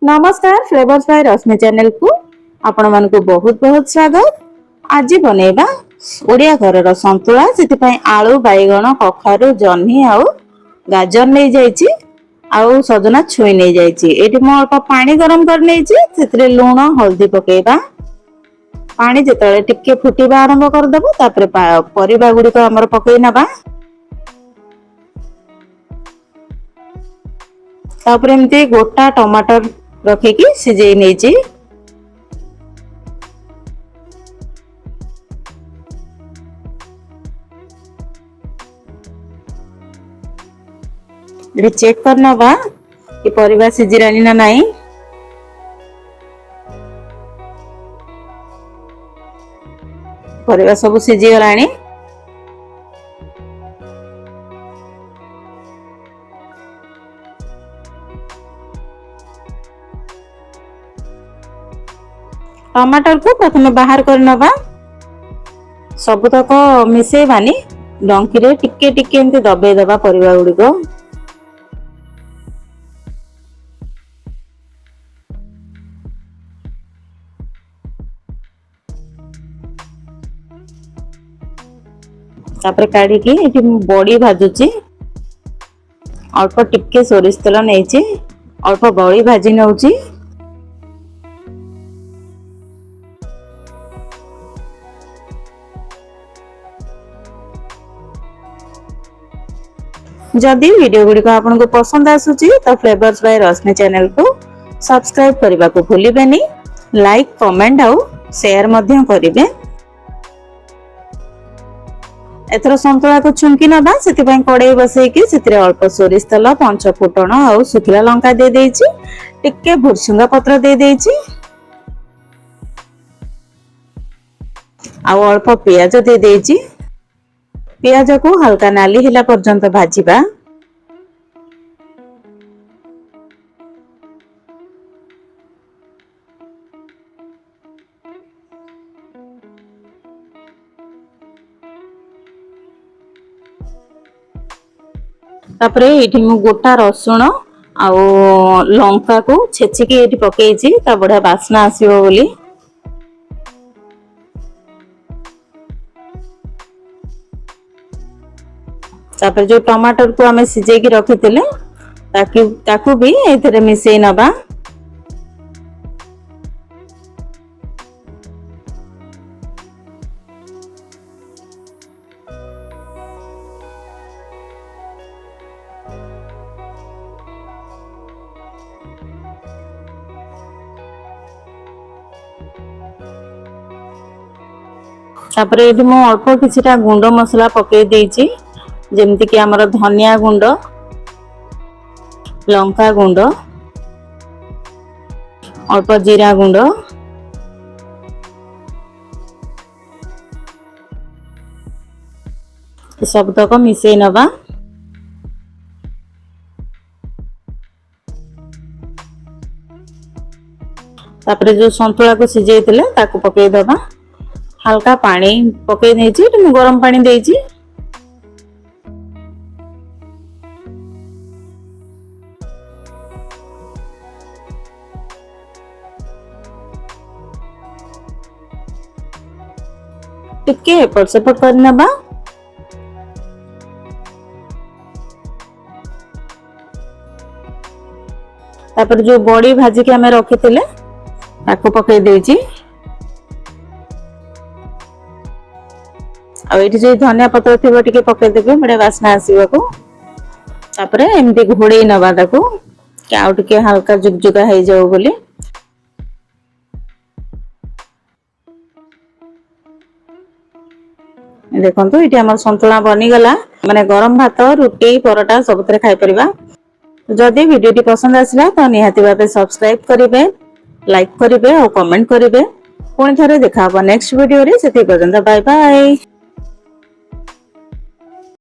नमस्कार flavours bye रश्मि channel को आपण मन को बहुत बहुत स्वागत। आज बनेबा ओडिया घर संतुला से आलू बैगण कखारु जह्नी आउ गाजर नहीं जाइए आउ सजना छुई नहीं जाइए। एटी मो अल्प पानी गरम कर नहीं लुण हल्दी पकेबा पानी जिते टिके फुटवा आरंभ करदेबू परिबा गुड़िक आमर पकई नबा तापर एमती गोटा टमाटर रखिकी सिझे नहीं चेक कर नबा कि परिबा सिझिरानी ना नहीं। परिबा सब सिझी गलानी। टमाटर को प्रथम बाहर कर नबा सबतक मिसेबानी डंकी रे टिके टिके एमती दबे दबा परिबा गुड़िक। तापर काढ़ी की एठी बड़ी भाजुची अल्प टिके सोरिष तेल नेची अल्प बड़ी भाजी नउची। जदि वीडियो गुड़िक आपन को पसंद आसुची तो फ्लेवर्स बाय रश्मि चैनल को सब्सक्राइब करने को भूलिबेनी। लाइक कमेंट आउ शेयर मध्य करिवे। एथर संतुला को छुंकी नबा से कड़ाई बसैकी से अल्प सोरिष तेल पंच फुटण आउ सुखिला लंका दे देइची टिके भुरसुंगा पत्र दे देइची आउ अल्प प्याज दे देइची। प्याज को हल्का नाली हिला पर्यंत भाजिबा। तापरे एठी मु गोटा रसुण आउ लंका को छेचिकी एठी पकेइची ता बढिया बास्ना आसीबो बोली। तापर जो टमाटर को हमें सिझे की रखिथिले ताकू भी एथरे मिसेई नबा। तापर एठी मो अल्प किछिटा गुंड मसला पकेई देइची जेमति कि हमर धनिया गुंड लंका गुंड अल्प जीरा गुंड सब तक मिसेई नबा। तापर जो संतुला को सिझेइतिले ताकू पकेई दबा। हल्का पानी पकेई देइची गरम पानी देइची। टिके एपट सेपट कर नबा। तापर जो बड़ी भाजी के हमें रखिथिले ताकू पकेई देइची। आ एठी जे धनिया पत्र थिबो टिके पकेई देबे बडे वासना आसीबो को। तापर एमती घोड़े नबा ताकू कि आउ टिके हल्का जुगजुगा हे जाऊ बोली। देखंतु इटी हमर संतुला बनी गला माने गरम भात रुटी परोटा सब तरे खाइ परिबा। जदि वीडियोटी पसंद आसिला तो निहाती भाबे सब्सक्राइब करिवे लाइक करिवे और कमेंट करिवे। पुणी थरे देखा नेक्स्ट वीडियो रे सेति पर्यंत बाय बाय।